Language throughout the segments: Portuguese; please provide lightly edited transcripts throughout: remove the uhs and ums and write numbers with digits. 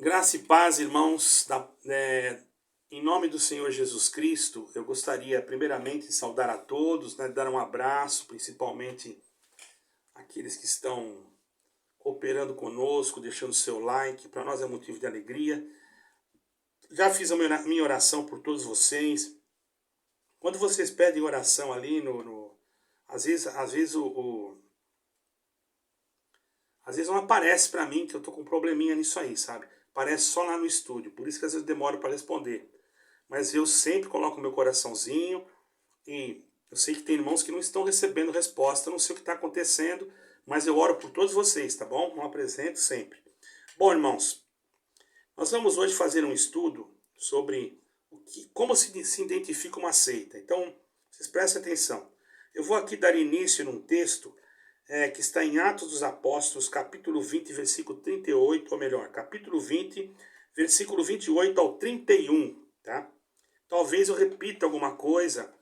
Graça e paz, irmãos, em nome do Senhor Jesus Cristo, eu gostaria primeiramente de saudar a todos, dar um abraço, principalmente aqueles que estão cooperando conosco, deixando seu like, para nós é motivo de alegria. Já fiz a minha oração por todos vocês. Quando vocês pedem oração ali às vezes não aparece para mim que eu tô com um probleminha nisso aí, sabe? Aparece só lá no estúdio, por isso que às vezes demora para responder. Mas eu sempre coloco meu coraçãozinho e eu sei que tem irmãos que não estão recebendo resposta, não sei o que está acontecendo, mas eu oro por todos vocês, tá bom? Não apresento sempre. Bom, irmãos, nós vamos hoje fazer um estudo sobre como se identifica uma seita. Então, vocês prestem atenção. Eu vou aqui dar início num texto que está em Atos dos Apóstolos, capítulo 20, versículo 38, ou melhor, capítulo 20, versículo 28 ao 31, tá? Talvez eu repita alguma coisa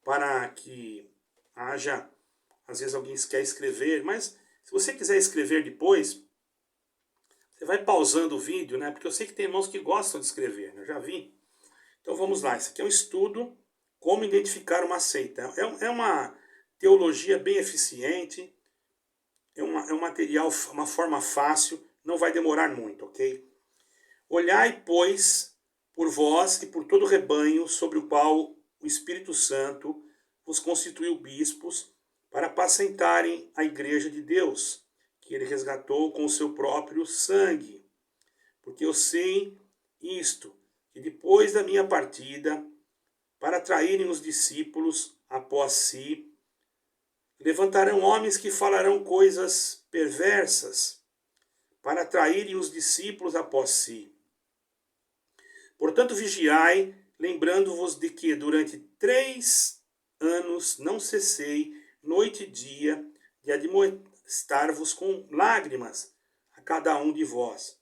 para que haja, às vezes alguém quer escrever, mas se você quiser escrever depois, você vai pausando o vídeo, né? Porque eu sei que tem irmãos que gostam de escrever, né? Eu já vi. Então vamos lá, isso aqui é um estudo como identificar uma seita. É uma teologia bem eficiente, é um material, uma forma fácil, não vai demorar muito, ok? Olhai, pois, por vós e por todo o rebanho sobre o qual o Espírito Santo vos constituiu bispos, para apacentarem a igreja de Deus, que ele resgatou com o seu próprio sangue. Porque eu sei isto, que depois da minha partida, para atraírem os discípulos após si, levantarão homens que falarão coisas perversas, para atraírem os discípulos após si. Portanto, vigiai, lembrando-vos de que durante 3 anos não cessei, noite e dia, de admoestar-vos com lágrimas a cada um de vós.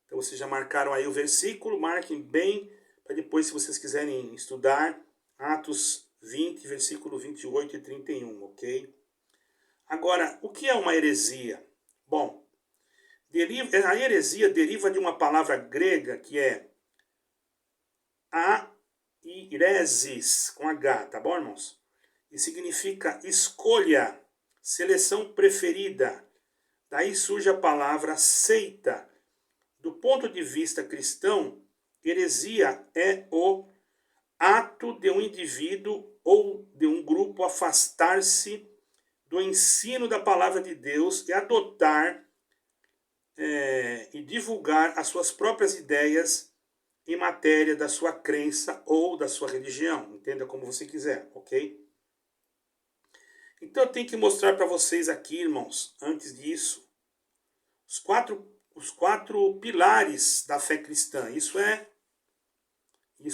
Então, vocês já marcaram aí o versículo, marquem bem, para depois, se vocês quiserem estudar, Atos 20, versículo 28 e 31, ok? Agora, o que é uma heresia? Bom, a heresia deriva de uma palavra grega que é airesis, com H, tá bom, irmãos? E significa escolha, seleção preferida. Daí surge a palavra seita. Do ponto de vista cristão, heresia é o ato de um indivíduo ou de um grupo afastar-se do ensino da palavra de Deus e adotar e divulgar as suas próprias ideias em matéria da sua crença ou da sua religião. Entenda como você quiser, ok? Então eu tenho que mostrar para vocês aqui, irmãos, antes disso, os quatro pilares da fé cristã. Isso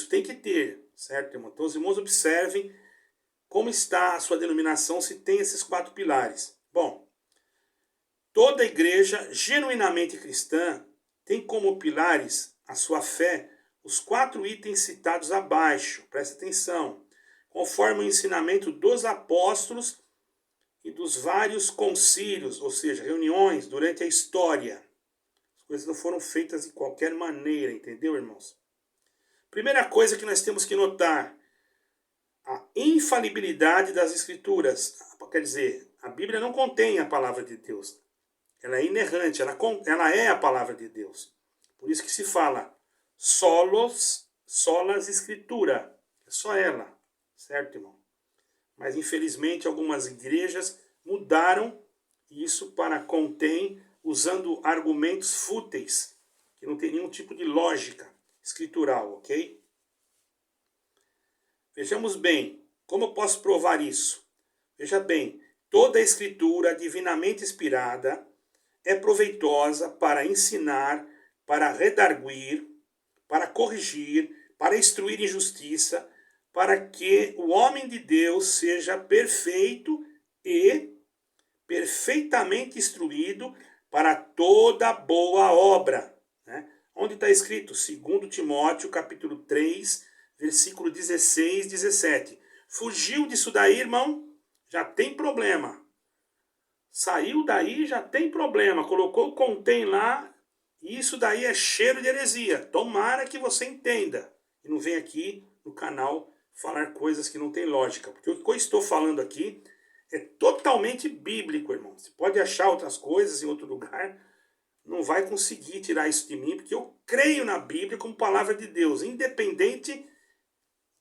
tem que ter, certo, irmão? Então os irmãos observem como está a sua denominação, se tem esses 4 pilares. Bom, toda igreja genuinamente cristã tem como pilares a sua fé os 4 itens citados abaixo. Presta atenção. Conforme o ensinamento dos apóstolos e dos vários concílios, ou seja, reuniões durante a história. As coisas não foram feitas de qualquer maneira, entendeu, irmãos? Primeira coisa que nós temos que notar, a infalibilidade das escrituras. Quer dizer, a Bíblia não contém a palavra de Deus. Ela é inerrante, ela é a palavra de Deus. Por isso que se fala solas escritura. É só ela, certo, irmão? Mas infelizmente algumas igrejas mudaram isso para contém, usando argumentos fúteis, que não tem nenhum tipo de lógica escritural, ok? Vejamos bem, como eu posso provar isso? Veja bem, toda a escritura divinamente inspirada é proveitosa para ensinar, para redarguir, para corrigir, para instruir em justiça, para que o homem de Deus seja perfeito e perfeitamente instruído para toda boa obra. Né? Onde está escrito? 2 Timóteo, capítulo 3, versículo 16, 17. Fugiu disso daí, irmão? Já tem problema. Saiu daí, já tem problema. Colocou o contém lá E isso daí é cheiro de heresia. Tomara que você entenda. E não venha aqui no canal falar coisas que não tem lógica. Porque o que eu estou falando aqui é totalmente bíblico, irmão. Você pode achar outras coisas em outro lugar, não vai conseguir tirar isso de mim, porque eu creio na Bíblia como palavra de Deus, independente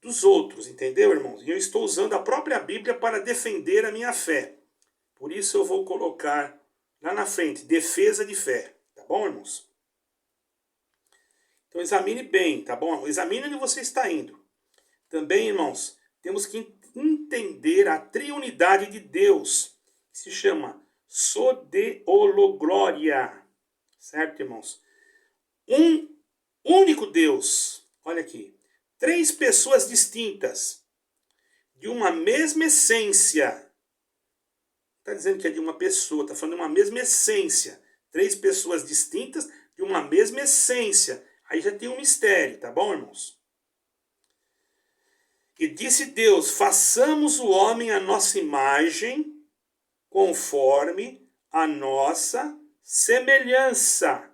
dos outros, entendeu, irmãos? E eu estou usando a própria Bíblia para defender a minha fé. Por isso eu vou colocar lá na frente, defesa de fé. Tá bom, irmãos? Então examine bem, tá bom? Examine onde você está indo. Também, irmãos, temos que entender a triunidade de Deus, que se chama sodeologlória. Certo, irmãos? Um único Deus. Olha aqui. 3 pessoas distintas, de uma mesma essência. Está dizendo que é de uma pessoa, está falando de uma mesma essência. 3 pessoas distintas de uma mesma essência. Aí já tem um mistério, tá bom, irmãos? E disse Deus, façamos o homem à nossa imagem, conforme a nossa semelhança.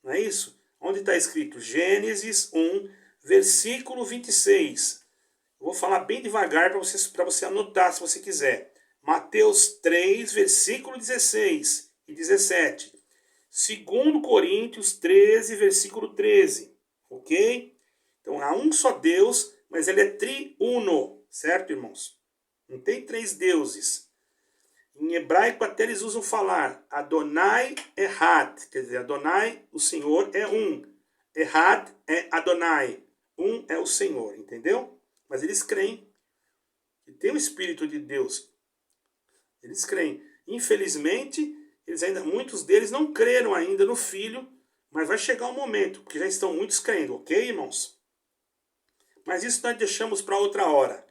Não é isso? Onde está escrito? Gênesis 1, versículo 26. Eu vou falar bem devagar para você anotar, se você quiser. Mateus 3, versículo 16 e 17. 2 Coríntios 13, versículo 13. Ok? Então há um só Deus, mas ele é triuno. Certo, irmãos? Não tem 3 deuses. Em hebraico até eles usam falar Adonai Ehad, quer dizer, Adonai, o Senhor, é um. Ehad é Adonai, um é o Senhor, entendeu? Mas eles creem que tem o Espírito de Deus. Eles creem. Infelizmente, muitos deles não creram ainda no Filho, mas vai chegar um momento, porque já estão muitos crendo, ok, irmãos? Mas isso nós deixamos para outra hora.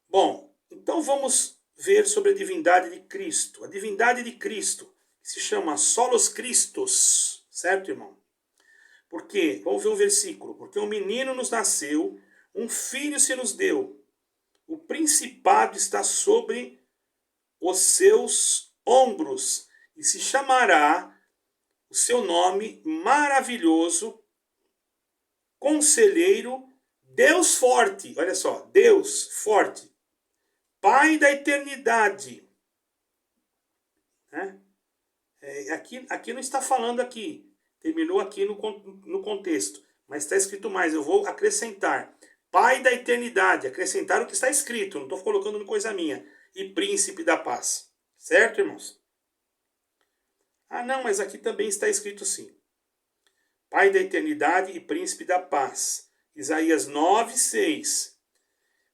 Bom, então vamos ver sobre a divindade de Cristo. A divindade de Cristo, que se chama Solos Christus, certo, irmão? Por quê? Vamos ver um versículo. Porque um menino nos nasceu, um filho se nos deu. O principado está sobre os seus ombros e se chamará o seu nome maravilhoso, conselheiro, Deus forte. Olha só, Deus forte. Pai da eternidade. Né? Aqui não está falando aqui. Terminou aqui no contexto. Mas está escrito mais. Eu vou acrescentar. Pai da eternidade. Acrescentar o que está escrito. Não estou colocando coisa minha. E príncipe da paz. Certo, irmãos? Ah, não, mas aqui também está escrito sim. Pai da eternidade e príncipe da paz. Isaías 9, 6.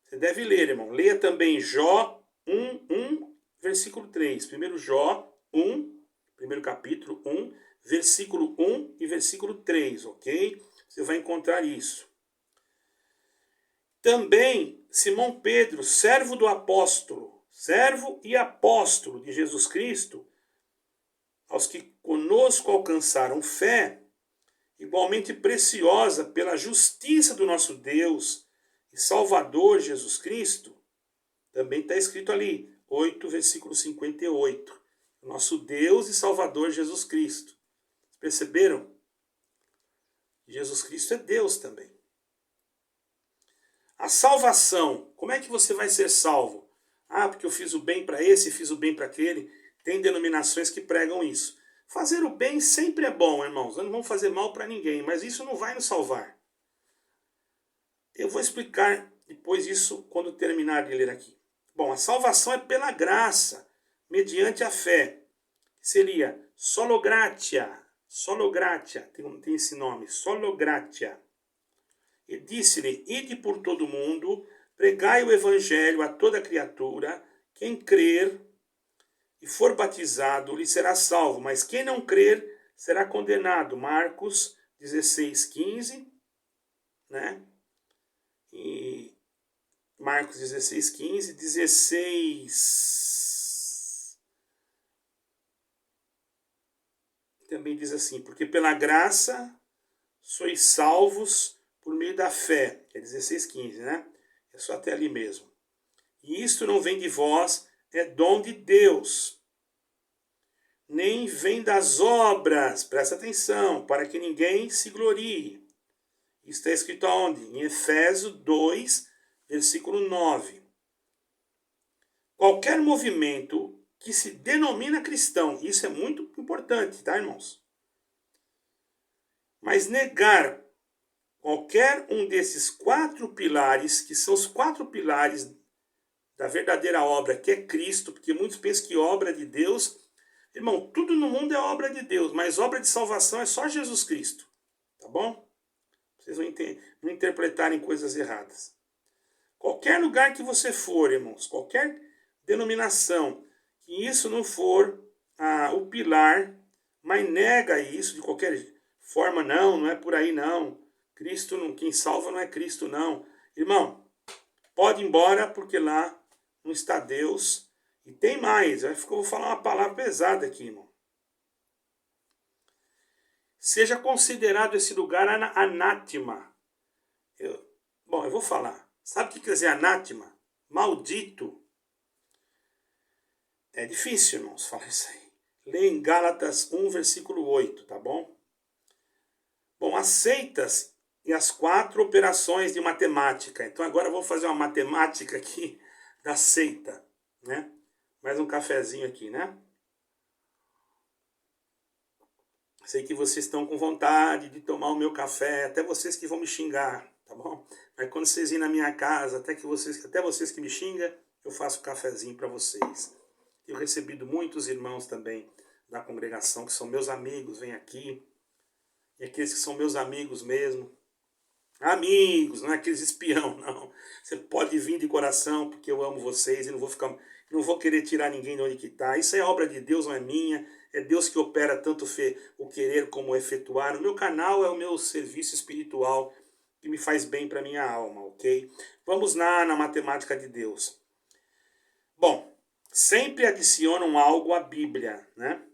Você deve ler, irmão. Leia também Jó 1, versículo 3. Primeiro Jó 1, primeiro capítulo 1, versículo 1 e versículo 3, ok? Você vai encontrar isso. Também Simão Pedro, servo e apóstolo de Jesus Cristo, aos que conosco alcançaram fé, igualmente preciosa pela justiça do nosso Deus e Salvador Jesus Cristo, também está escrito ali, 8, versículo 58. Nosso Deus e Salvador Jesus Cristo. Perceberam? Jesus Cristo é Deus também. A salvação. Como é que você vai ser salvo? Ah, porque eu fiz o bem para esse, fiz o bem para aquele. Tem denominações que pregam isso. Fazer o bem sempre é bom, irmãos. Nós não vamos fazer mal para ninguém, mas isso não vai nos salvar. Eu vou explicar depois isso quando terminar de ler aqui. Bom, a salvação é pela graça, mediante a fé. Seria solo gratia, tem esse nome, solo gratia. E disse-lhe, ide por todo o mundo, pregai o evangelho a toda criatura, quem crer e for batizado lhe será salvo, mas quem não crer será condenado. Marcos 16, 15, né? E Marcos 16, 15, 16. Também diz assim, porque pela graça sois salvos por meio da fé. É 16, 15, né? É só até ali mesmo. E isto não vem de vós, é dom de Deus. nem vem das obras, presta atenção, para que ninguém se glorie. Isso está escrito aonde? Em Efésios 2, versículo 9. Qualquer movimento que se denomina cristão, isso é muito importante, tá, irmãos? Mas negar qualquer um desses 4 pilares, que são os 4 pilares da verdadeira obra, que é Cristo, porque muitos pensam que obra de Deus, irmão, tudo no mundo é obra de Deus, mas obra de salvação é só Jesus Cristo, tá bom? Vocês não interpretarem coisas erradas. Qualquer lugar que você for, irmãos, qualquer denominação, que isso não for o pilar, mas nega isso de qualquer forma, não é por aí não. Cristo, não, quem salva não é Cristo não. Irmão, pode ir embora porque lá não está Deus. E tem mais, eu vou falar uma palavra pesada aqui, irmão. Seja considerado esse lugar anátema. Eu vou falar. Sabe o que quer dizer anátema? Maldito. É difícil, irmãos, falar isso aí. Lê em Gálatas 1, versículo 8, tá bom? Bom, as seitas e as 4 operações de matemática. Então agora eu vou fazer uma matemática aqui da seita, né? Mais um cafezinho aqui, né? Sei que vocês estão com vontade de tomar o meu café, até vocês que vão me xingar, tá bom? Mas quando vocês irem na minha casa, até vocês que me xingam, eu faço cafezinho para vocês. Eu recebido muitos irmãos também da congregação que são meus amigos, vêm aqui. E aqueles que são meus amigos mesmo. Amigos, não é aqueles espião, não. Você pode vir de coração, porque eu amo vocês e não vou querer tirar ninguém de onde que está. Isso é obra de Deus, não é minha. É Deus que opera tanto o querer como o efetuar. O meu canal é o meu serviço espiritual que me faz bem para minha alma, ok? Vamos lá na matemática de Deus. Bom, sempre adicionam algo à Bíblia, né?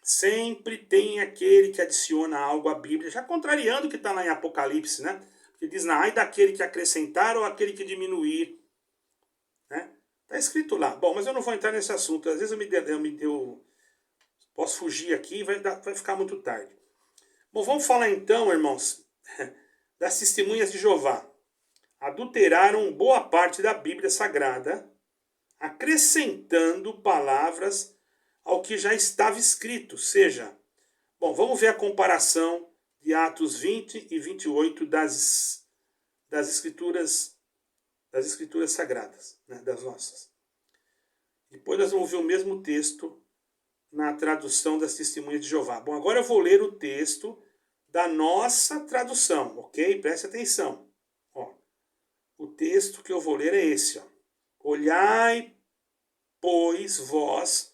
Sempre tem aquele que adiciona algo à Bíblia, já contrariando o que está lá em Apocalipse, né? Que diz, ai daquele que acrescentar ou aquele que diminuir, né? Está escrito lá. Bom, mas eu não vou entrar nesse assunto. Às vezes eu posso fugir aqui e vai ficar muito tarde. Bom, vamos falar então, irmãos, das testemunhas de Jeová. Adulteraram boa parte da Bíblia Sagrada, acrescentando palavras ao que já estava escrito. Seja, bom, vamos ver a comparação de Atos 20 e 28 das escrituras sagradas, né, das nossas. Depois nós vamos ver o mesmo texto na tradução das testemunhas de Jeová. Bom, agora eu vou ler o texto da nossa tradução, ok? Preste atenção. Ó, o texto que eu vou ler é esse. Ó. Olhai, pois, vós,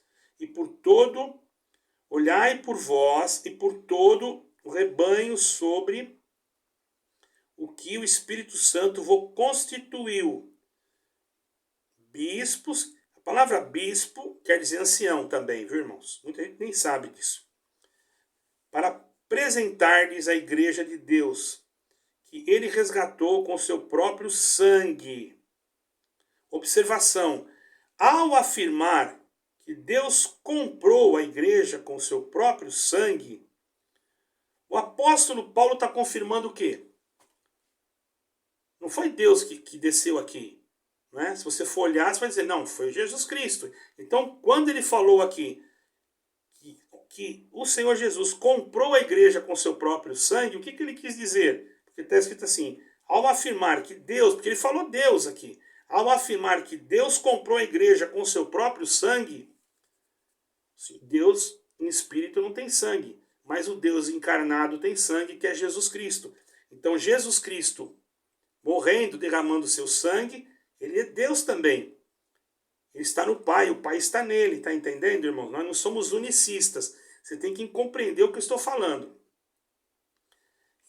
olhai por vós e por todo o rebanho sobre o que o Espírito Santo vos constituiu. Bispos, a palavra bispo quer dizer ancião também, viu, irmãos? Muita gente nem sabe disso. Para apresentar-lhes a igreja de Deus, que ele resgatou com seu próprio sangue. Observação, ao afirmar que Deus comprou a igreja com seu próprio sangue, o apóstolo Paulo está confirmando o quê? Não foi Deus que desceu aqui. Né? Se você for olhar, você vai dizer, não, foi Jesus Cristo. Então, quando ele falou aqui que o Senhor Jesus comprou a igreja com seu próprio sangue, o que ele quis dizer? Porque está escrito assim, ao afirmar que Deus, porque ele falou Deus aqui, ao afirmar que Deus comprou a igreja com seu próprio sangue, Deus em espírito não tem sangue, mas o Deus encarnado tem sangue, que é Jesus Cristo. Então Jesus Cristo, morrendo, derramando seu sangue, ele é Deus também. Ele está no Pai, o Pai está nele, está entendendo, irmão? Nós não somos unicistas. Você tem que compreender o que eu estou falando.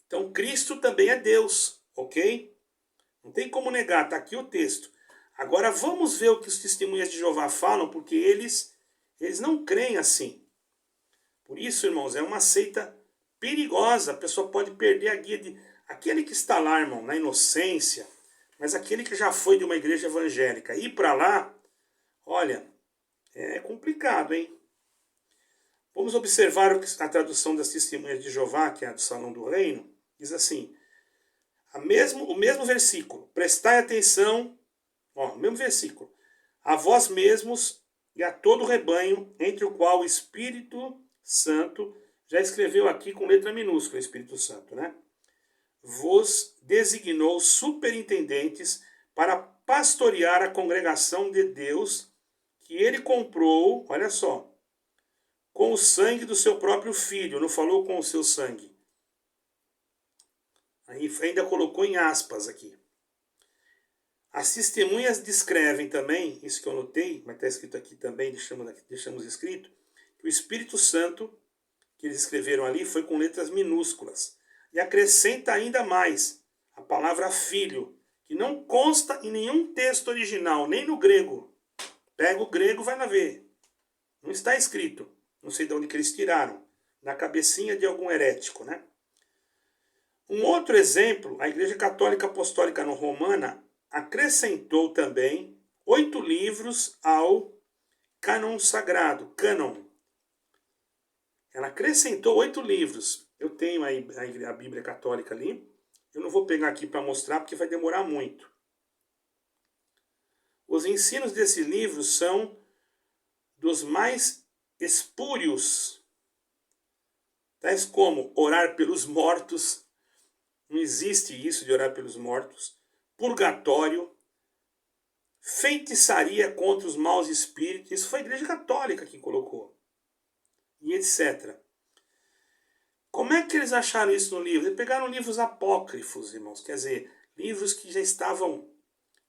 Então Cristo também é Deus, ok? Não tem como negar, está aqui o texto. Agora vamos ver o que os testemunhas de Jeová falam, porque eles não creem assim. Por isso, irmãos, é uma seita perigosa. A pessoa pode perder a guia de... Aquele que está lá, irmão, na inocência, mas aquele que já foi de uma igreja evangélica, ir para lá, olha, é complicado, hein? Vamos observar a tradução das Testemunhas de Jeová, que é a do Salão do Reino, diz assim, o mesmo versículo, prestai atenção, ó, mesmo versículo, a vós mesmos e a todo o rebanho, entre o qual o Espírito Santo, já escreveu aqui com letra minúscula, Espírito Santo, né? Vos designou superintendentes para pastorear a congregação de Deus que ele comprou, olha só, com o sangue do seu próprio filho, não falou com o seu sangue. Aí ainda colocou em aspas aqui. As testemunhas descrevem também, isso que eu notei, mas está escrito aqui também, deixamos escrito, que o Espírito Santo, que eles escreveram ali, foi com letras minúsculas. E acrescenta ainda mais a palavra filho, que não consta em nenhum texto original, nem no grego. Pega o grego, vai lá ver. Não está escrito. Não sei de onde que eles tiraram. Na cabecinha de algum herético, né? Um outro exemplo, a Igreja Católica Apostólica Romana acrescentou também 8 livros ao cânon sagrado, cânon. Ela acrescentou 8 livros. Eu tenho aí a Bíblia Católica ali. Eu não vou pegar aqui para mostrar porque vai demorar muito. Os ensinos desses livros são dos mais espúrios, tais como orar pelos mortos, não existe isso de orar pelos mortos, purgatório, feitiçaria contra os maus espíritos, isso foi a Igreja Católica que colocou, e etc. Como é que eles acharam isso no livro? Eles pegaram livros apócrifos, irmãos, quer dizer, livros que já estavam,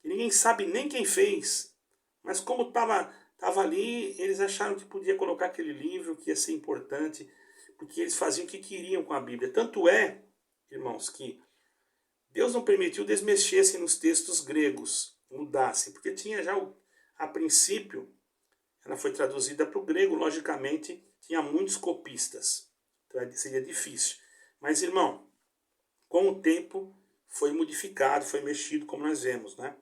que ninguém sabe nem quem fez, mas como estava ali, eles acharam que podia colocar aquele livro, que ia ser importante, porque eles faziam o que queriam com a Bíblia. Tanto é, irmãos, que Deus não permitiu que eles mexessem nos textos gregos, mudassem, porque tinha já, a princípio, ela foi traduzida para o grego, logicamente, tinha muitos copistas, então seria difícil. Mas, irmão, com o tempo foi modificado, foi mexido, como nós vemos, né?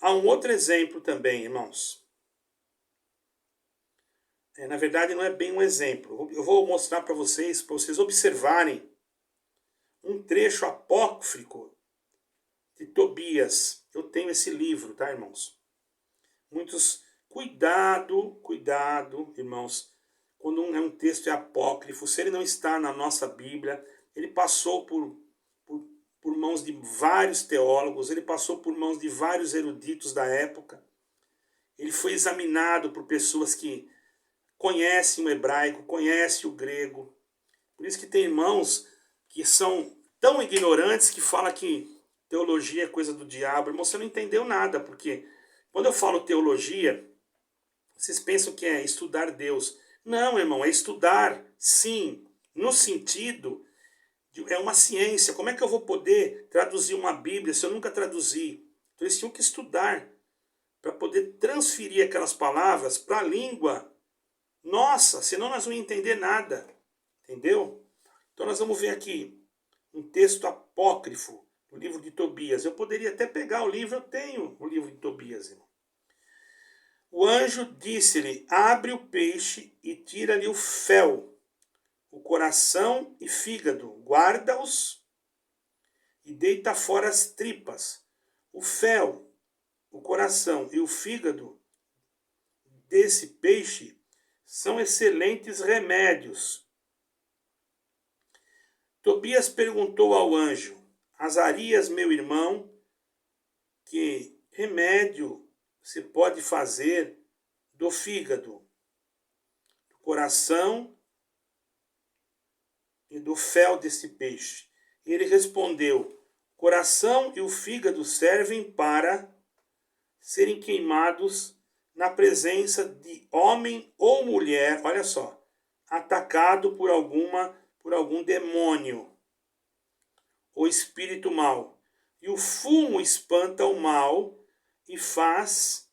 Há um outro exemplo também, irmãos. Na verdade, não é bem um exemplo. Eu vou mostrar para vocês observarem um trecho apócrifo de Tobias. Eu tenho esse livro, tá, irmãos? Cuidado, irmãos, quando um texto é apócrifo, se ele não está na nossa Bíblia, ele passou por mãos de vários teólogos, ele passou por mãos de vários eruditos da época, ele foi examinado por pessoas que conhecem o hebraico, conhecem o grego. Por isso que tem irmãos que são tão ignorantes que falam que teologia é coisa do diabo. Irmão, você não entendeu nada, porque quando eu falo teologia, vocês pensam que é estudar Deus. Não, irmão, é estudar, sim, no sentido de, é uma ciência. Como é que eu vou poder traduzir uma Bíblia se eu nunca traduzi? Então eles tinham que estudar para poder transferir aquelas palavras para a língua nossa, senão nós não vamos entender nada. Entendeu? Então nós vamos ver aqui um texto apócrifo do livro de Tobias. Eu poderia até pegar o livro, eu tenho o livro de Tobias, irmão. O anjo disse-lhe, abre o peixe e tira-lhe o fel, o coração e fígado, guarda-os e deita fora as tripas. O fel, o coração e o fígado desse peixe são excelentes remédios. Tobias perguntou ao anjo, Azarias, meu irmão, que remédio se pode fazer do fígado, do coração e do fel desse peixe? E ele respondeu, o coração e o fígado servem para serem queimados na presença de homem ou mulher, olha só, atacado por algum demônio ou espírito mau. E o fumo espanta o mal e faz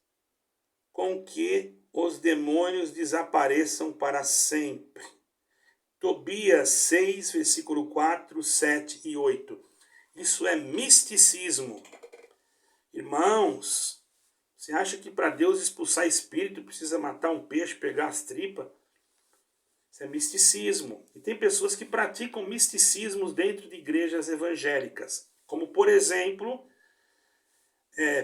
com que os demônios desapareçam para sempre. Tobias 6, versículo 4, 7 e 8. Isso é misticismo. Irmãos, você acha que para Deus expulsar espírito precisa matar um peixe, pegar as tripas? Isso é misticismo. E tem pessoas que praticam misticismos dentro de igrejas evangélicas. Como, por exemplo,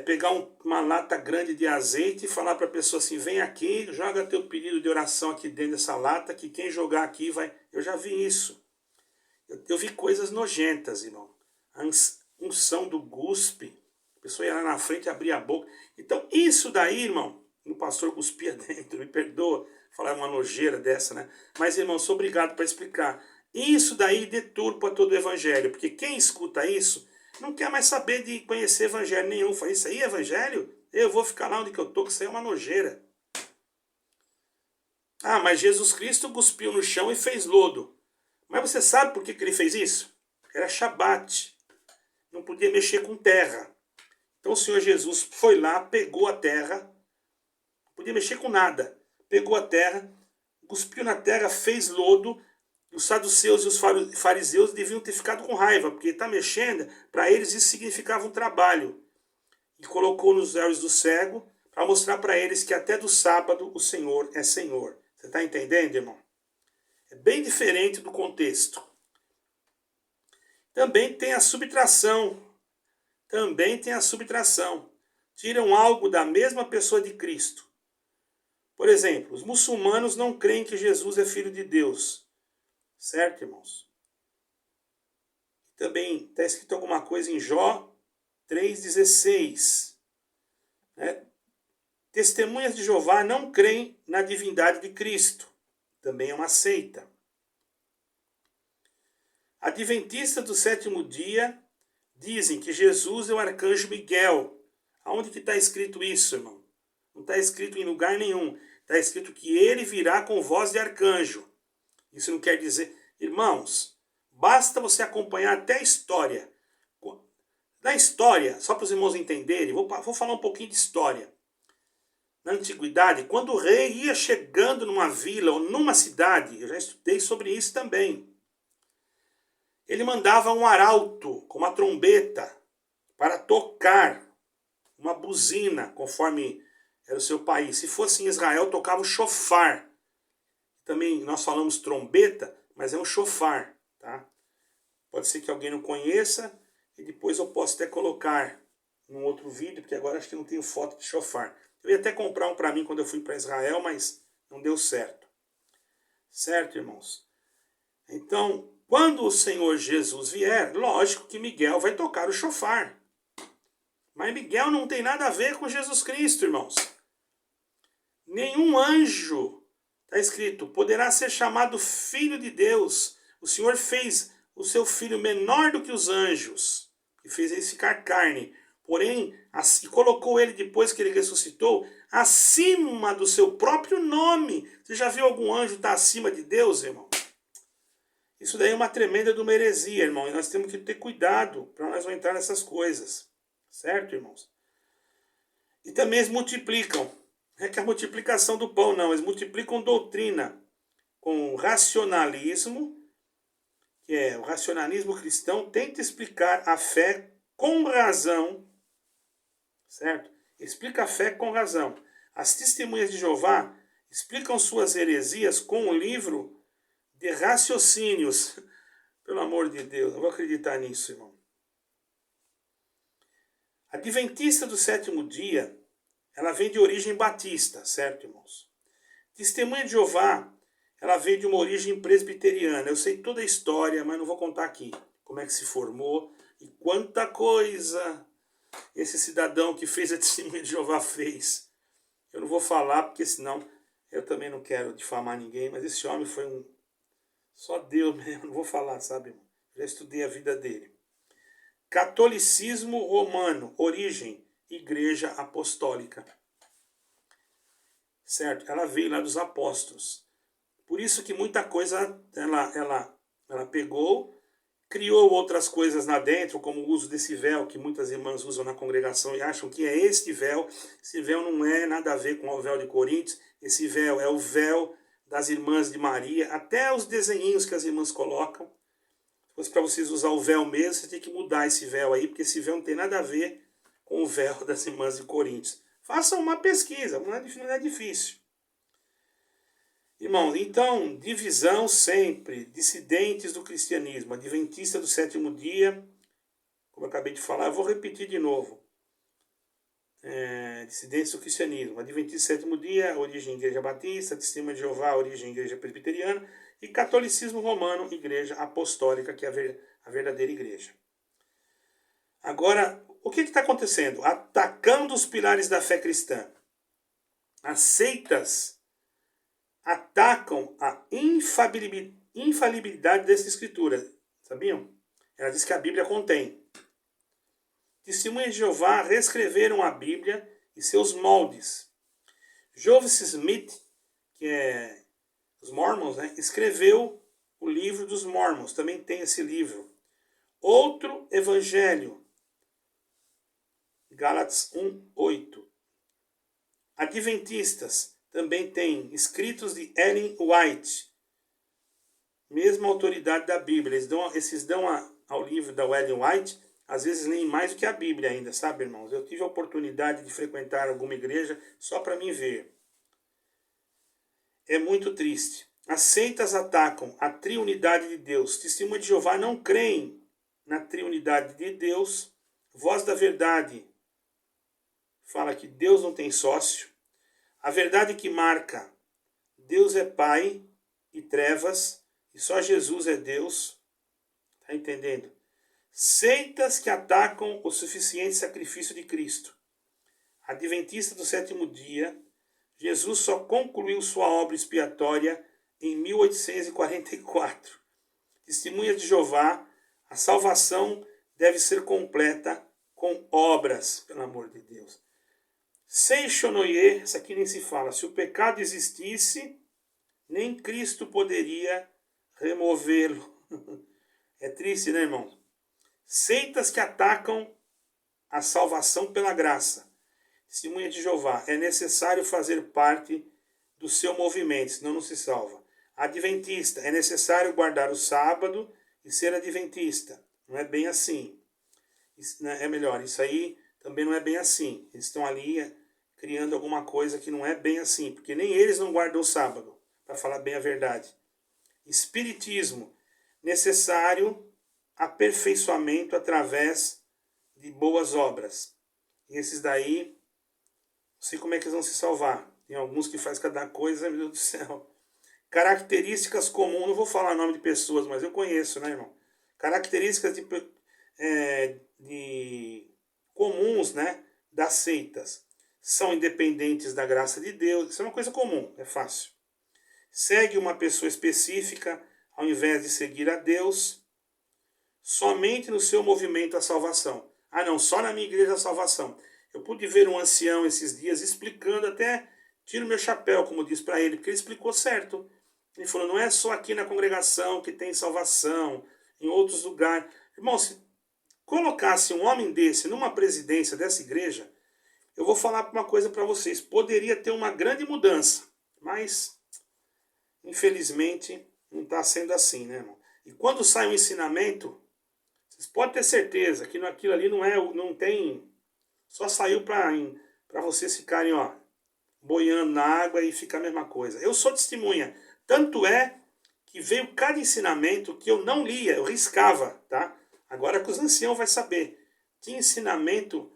pegar uma lata grande de azeite e falar para a pessoa assim, vem aqui, joga teu pedido de oração aqui dentro dessa lata, que quem jogar aqui vai... Eu já vi isso. Eu vi coisas nojentas, irmão. A unção do guspe. A pessoa ia lá na frente e abria a boca. Então, isso daí, irmão, o pastor cuspia dentro, me perdoa falar uma nojeira dessa, né? Mas, irmão, sou obrigado para explicar. Isso daí deturpa todo o evangelho, porque quem escuta isso não quer mais saber de conhecer evangelho nenhum. Fala, isso aí é evangelho? Eu vou ficar lá onde que eu tô, que isso aí é uma nojeira. Ah, mas Jesus Cristo cuspiu no chão e fez lodo. Mas você sabe por que ele fez isso? Era Shabat. Não podia mexer com terra. Então o Senhor Jesus foi lá, pegou a terra, não podia mexer com nada. Pegou a terra, cuspiu na terra, fez lodo. Os saduceus e os fariseus deviam ter ficado com raiva, porque está mexendo, para eles isso significava um trabalho. E colocou nos olhos do cego para mostrar para eles que até do sábado o Senhor é Senhor. Você está entendendo, irmão? É bem diferente do contexto. Também tem a subtração. Tiram algo da mesma pessoa de Cristo. Por exemplo, os muçulmanos não creem que Jesus é filho de Deus. Certo, irmãos? Também está escrito alguma coisa em Jó 3,16. Né? Testemunhas de Jeová não creem na divindade de Cristo. Também é uma seita. Adventistas do sétimo dia dizem que Jesus é o arcanjo Miguel. Aonde que está escrito isso, irmão? Não está escrito em lugar nenhum. Está escrito que ele virá com voz de arcanjo. Isso não quer dizer... Irmãos, basta você acompanhar até a história. Na história, só para os irmãos entenderem, vou falar um pouquinho de história. Na antiguidade, quando o rei ia chegando numa vila ou numa cidade, eu já estudei sobre isso também, ele mandava um arauto com uma trombeta para tocar uma buzina, conforme era o seu país. Se fosse em Israel, tocava o shofar. Também nós falamos trombeta, mas é um shofar, tá? Pode ser que alguém não conheça, e depois eu posso até colocar num outro vídeo, porque agora acho que não tenho foto de shofar. Eu ia até comprar um para mim quando eu fui para Israel, mas não deu certo. Certo, irmãos? Então, quando o Senhor Jesus vier, lógico que Miguel vai tocar o shofar. Mas Miguel não tem nada a ver com Jesus Cristo, irmãos. Nenhum anjo, está escrito, poderá ser chamado filho de Deus. O Senhor fez o seu filho menor do que os anjos, e fez ele ficar carne. Porém, e colocou ele, depois que ele ressuscitou, acima do seu próprio nome. Você já viu algum anjo estar acima de Deus, irmão? Isso daí é uma tremenda de uma heresia, irmão. E nós temos que ter cuidado para nós não entrar nessas coisas. Certo, irmãos? E também eles multiplicam. Não é que a multiplicação do pão, não. Eles multiplicam doutrina com racionalismo, que é o racionalismo cristão, tenta explicar a fé com razão. Certo? Explica a fé com razão. As testemunhas de Jeová explicam suas heresias com um livro de raciocínios. Pelo amor de Deus, eu vou acreditar nisso, irmão. A adventista do sétimo dia, ela vem de origem batista, certo, irmãos? Testemunha de Jeová, ela vem de uma origem presbiteriana. Eu sei toda a história, mas não vou contar aqui. Como é que se formou e quanta coisa esse cidadão que fez a testemunha de Jeová fez. Eu não vou falar, porque senão eu também não quero difamar ninguém, mas esse homem foi um... Só Deus mesmo, não vou falar, sabe, irmão? Já estudei a vida dele. Catolicismo romano, origem, Igreja Apostólica. Certo? Ela veio lá dos apóstolos. Por isso que muita coisa ela pegou, criou outras coisas lá dentro, como o uso desse véu que muitas irmãs usam na congregação e acham que é este véu. Esse véu não é nada a ver com o véu de Coríntios. Esse véu é o véu das irmãs de Maria, até os desenhinhos que as irmãs colocam. Se fosse para vocês usar o véu mesmo, você tem que mudar esse véu aí, porque esse véu não tem nada a ver com o véu das irmãs de Coríntios. Façam uma pesquisa, não é difícil. Irmão, então, divisão sempre, dissidentes do cristianismo, adventista do sétimo dia, como eu acabei de falar, eu vou repetir de novo. Dissidentes do cristianismo, adventista do sétimo dia, origem igreja batista, testemunha de Jeová, origem igreja presbiteriana, e catolicismo romano, igreja apostólica, que é a verdadeira igreja. Agora, o que está acontecendo? Atacando os pilares da fé cristã. As seitas atacam a infalibilidade dessa escritura. Sabiam? Ela diz que a Bíblia contém. Testemunhas de Jeová reescreveram a Bíblia e seus moldes. Joseph Smith, que é os Mormons, né, escreveu o livro dos Mormons. Também tem esse livro. Outro evangelho. Gálatas 1:8. Adventistas também tem escritos de Ellen White, mesma autoridade da Bíblia. Esses dão ao livro da Ellen White, às vezes nem mais do que a Bíblia ainda, sabe, irmãos? Eu tive a oportunidade de frequentar alguma igreja só para mim ver. É muito triste. As seitas atacam a triunidade de Deus. Testemunha de Jeová não creem na triunidade de Deus. Voz da Verdade fala que Deus não tem sócio. A verdade que marca Deus é Pai e trevas, e só Jesus é Deus. Está entendendo? Seitas que atacam o suficiente sacrifício de Cristo. Adventista do sétimo dia, Jesus só concluiu sua obra expiatória em 1844. Testemunha de Jeová, a salvação deve ser completa com obras, pelo amor de Deus. Seichonoye, essa aqui nem se fala. Se o pecado existisse, nem Cristo poderia removê-lo. É triste, né, irmão? Seitas que atacam a salvação pela graça. Testemunha de Jeová, é necessário fazer parte do seu movimento, senão não se salva. Adventista, é necessário guardar o sábado e ser adventista. Não é bem assim. É melhor, isso aí também não é bem assim. Eles estão ali criando alguma coisa que não é bem assim, porque nem eles não guardam o sábado, para falar bem a verdade. Espiritismo, necessário aperfeiçoamento através de boas obras. E esses daí, não sei como é que eles vão se salvar. Tem alguns que fazem cada coisa, meu Deus do céu. Características comuns, não vou falar nome de pessoas, mas eu conheço, né, irmão? Características de comuns, né, das seitas. São independentes da graça de Deus. Isso é uma coisa comum, é fácil. Segue uma pessoa específica ao invés de seguir a Deus. Somente no seu movimento a salvação. Ah, não, só na minha igreja a salvação. Eu pude ver um ancião esses dias explicando, até tiro meu chapéu, como diz para ele, porque ele explicou certo. Ele falou, não é só aqui na congregação que tem salvação, em outros lugares. Irmão, se colocasse um homem desse numa presidência dessa igreja, eu vou falar uma coisa para vocês, poderia ter uma grande mudança, mas infelizmente não está sendo assim, né, irmão? E quando sai um ensinamento, vocês podem ter certeza que aquilo ali não tem, só saiu para vocês ficarem, ó, boiando na água e fica a mesma coisa. Eu sou testemunha, tanto é que veio cada ensinamento que eu não lia, eu riscava, tá? Agora que os anciãos vão saber. Tinha ensinamento,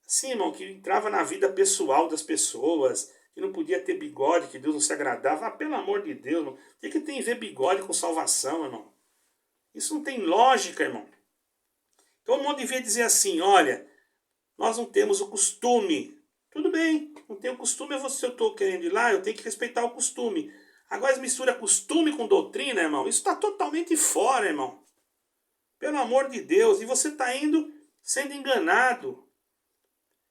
assim, irmão, que entrava na vida pessoal das pessoas, que não podia ter bigode, que Deus não se agradava. Ah, pelo amor de Deus, irmão. O que tem a ver bigode com salvação, irmão? Isso não tem lógica, irmão. Todo mundo devia dizer assim, olha, nós não temos o costume. Tudo bem, não tenho costume, se eu estou querendo ir lá, eu tenho que respeitar o costume. Agora mistura costume com doutrina, irmão. Isso está totalmente fora, irmão. Pelo amor de Deus. E você está indo sendo enganado.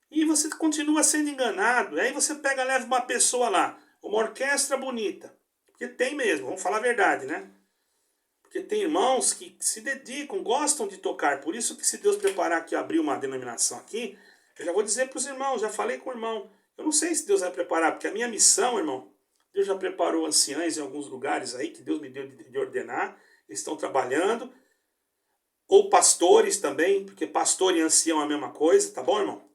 E você continua sendo enganado. Aí você pega, leva uma pessoa lá. Uma orquestra bonita. Porque tem mesmo, vamos falar a verdade, né? Porque tem irmãos que se dedicam, gostam de tocar. Por isso que se Deus preparar aqui, abrir uma denominação aqui, eu já vou dizer para os irmãos, já falei com o irmão. Eu não sei se Deus vai preparar, porque a minha missão, irmão, Deus já preparou anciães em alguns lugares aí, que Deus me deu de ordenar. Eles estão trabalhando. Ou pastores também, porque pastor e ancião é a mesma coisa, tá bom, irmão?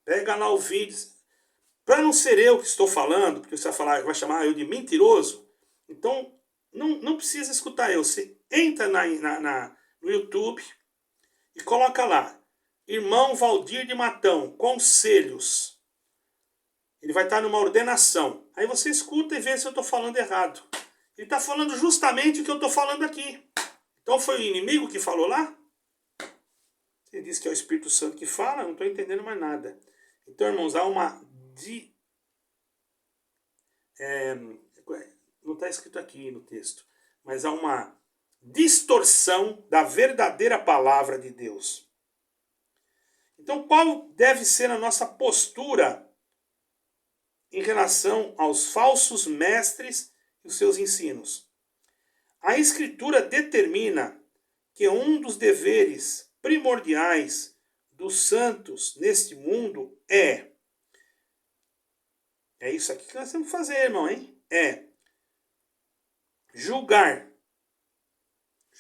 Pega lá o vídeo. Para não ser eu que estou falando, porque você vai chamar eu de mentiroso, Então, não precisa escutar eu. Você entra no YouTube e coloca lá, irmão Valdir de Matão, conselhos. Ele vai estar numa ordenação. Aí você escuta e vê se eu estou falando errado. Ele está falando justamente o que eu estou falando aqui. Então foi o inimigo que falou lá? Ele diz que é o Espírito Santo que fala, eu não estou entendendo mais nada. Então, irmãos, há uma... não está escrito aqui no texto, mas há uma distorção da verdadeira palavra de Deus. Então, qual deve ser a nossa postura em relação aos falsos mestres e os seus ensinos? A Escritura determina que um dos deveres primordiais dos santos neste mundo é isso aqui que nós temos que fazer, irmão, hein? Julgar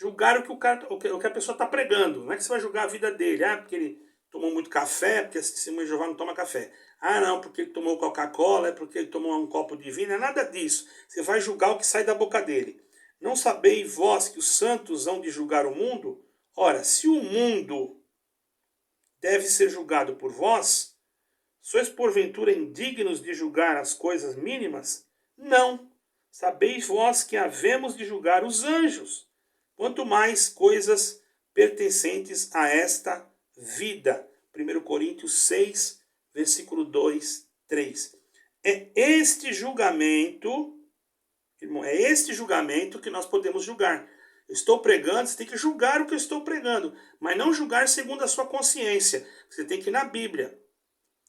o que a pessoa está pregando. Não é que você vai julgar a vida dele. Porque ele tomou muito café, porque esse testemunho de Jeová não toma café. Não, porque ele tomou Coca-Cola, é porque ele tomou um copo de vinho. Não é nada disso. Você vai julgar o que sai da boca dele. Não sabeis vós que os santos hão de julgar o mundo? Ora, se o mundo deve ser julgado por vós, sois porventura indignos de julgar as coisas mínimas? Não. Sabeis vós que havemos de julgar os anjos, quanto mais coisas pertencentes a esta vida. 1 Coríntios 6, versículo 2, 3. É este julgamento, irmão, que nós podemos julgar. Eu estou pregando, você tem que julgar o que eu estou pregando, mas não julgar segundo a sua consciência. Você tem que ir na Bíblia.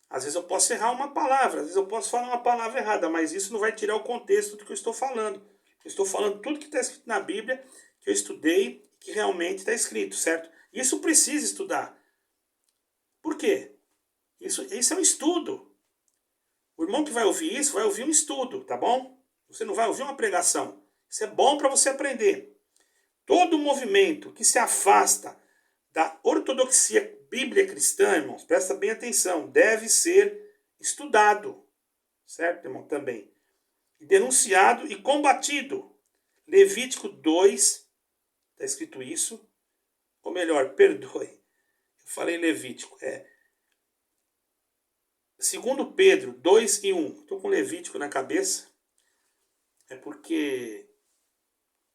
Às vezes eu posso errar uma palavra, às vezes eu posso falar uma palavra errada, mas isso não vai tirar o contexto do que eu estou falando. Eu estou falando tudo que está escrito na Bíblia, que eu estudei, que realmente está escrito, certo? Isso precisa estudar. Por quê? Isso é um estudo. O irmão que vai ouvir isso, vai ouvir um estudo, tá bom? Você não vai ouvir uma pregação. Isso é bom para você aprender. Todo movimento que se afasta da ortodoxia Bíblia cristã, irmãos, presta bem atenção, deve ser estudado, certo, irmão, também. Denunciado e combatido. Levítico 2, está escrito isso, ou melhor, perdoe, eu falei Levítico, 2 Pedro 2 e 1, estou com Levítico na cabeça, porque,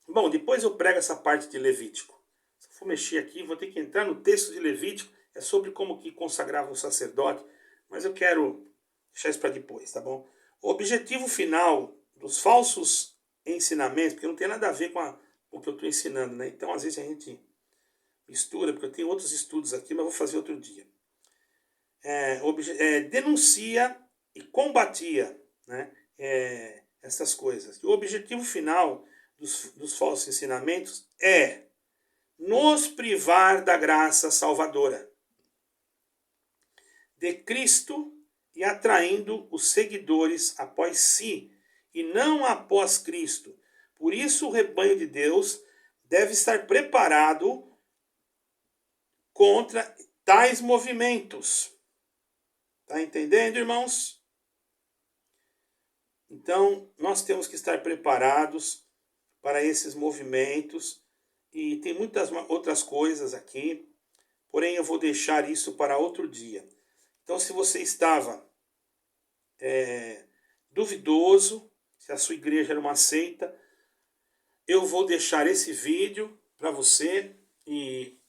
bom, depois eu prego essa parte de Levítico. Se eu for mexer aqui, vou ter que entrar no texto de Levítico, é sobre como que consagrava o sacerdote, mas eu quero deixar isso para depois, tá bom? O objetivo final dos falsos ensinamentos, porque não tem nada a ver com o que eu estou ensinando, né? Então, às vezes a gente mistura, porque eu tenho outros estudos aqui, mas vou fazer outro dia. Denuncia e combatia, né? Essas coisas. E o objetivo final dos falsos ensinamentos é nos privar da graça salvadora de Cristo e atraindo os seguidores após si e não após Cristo. Por isso o rebanho de Deus deve estar preparado contra tais movimentos. Tá entendendo, irmãos? Então, nós temos que estar preparados para esses movimentos e tem muitas outras coisas aqui, porém eu vou deixar isso para outro dia. Então, se você estava duvidoso, se a sua igreja era uma seita, eu vou deixar esse vídeo para você e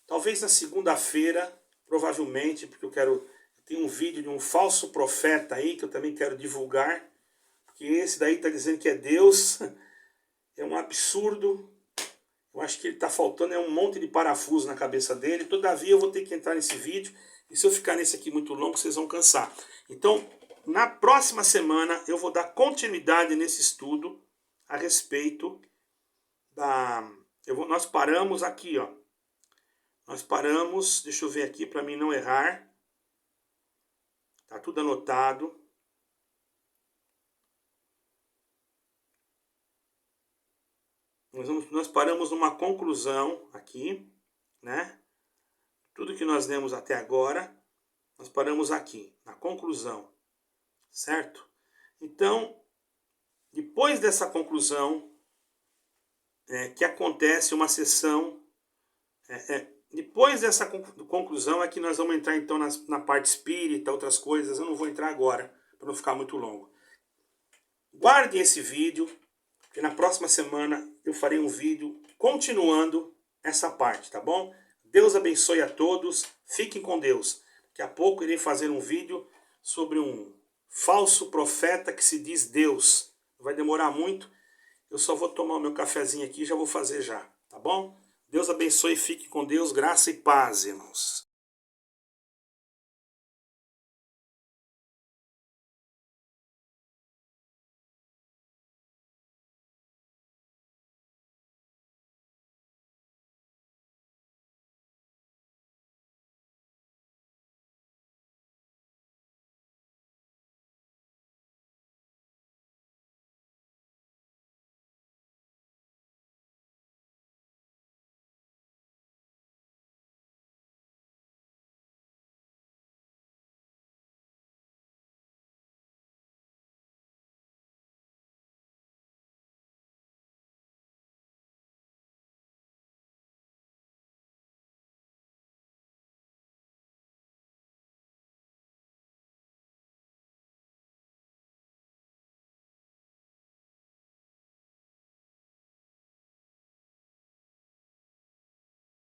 talvez na segunda-feira, provavelmente, porque tem um vídeo de um falso profeta aí que eu também quero divulgar, porque esse daí está dizendo que é Deus, é um absurdo. Eu acho que ele está faltando um monte de parafuso na cabeça dele. Todavia eu vou ter que entrar nesse vídeo. E se eu ficar nesse aqui muito longo, vocês vão cansar. Então, na próxima semana, eu vou dar continuidade nesse estudo a respeito da... Nós paramos aqui, ó. Nós paramos, deixa eu ver aqui para mim não errar. Tá tudo anotado. Nós paramos numa conclusão aqui, né? Tudo que nós lemos até agora, nós paramos aqui, na conclusão, certo? Então, Depois dessa conclusão, que acontece uma sessão. Depois dessa conclusão é que nós vamos entrar então na parte espírita, outras coisas. Eu não vou entrar agora, para não ficar muito longo. Guardem esse vídeo, que na próxima semana eu farei um vídeo continuando essa parte, tá bom? Deus abençoe a todos, fiquem com Deus. Daqui a pouco irei fazer um vídeo sobre um falso profeta que se diz Deus. Vai demorar muito, eu só vou tomar o meu cafezinho aqui e já vou fazer já, tá bom? Deus abençoe e fique com Deus, graça e paz, irmãos.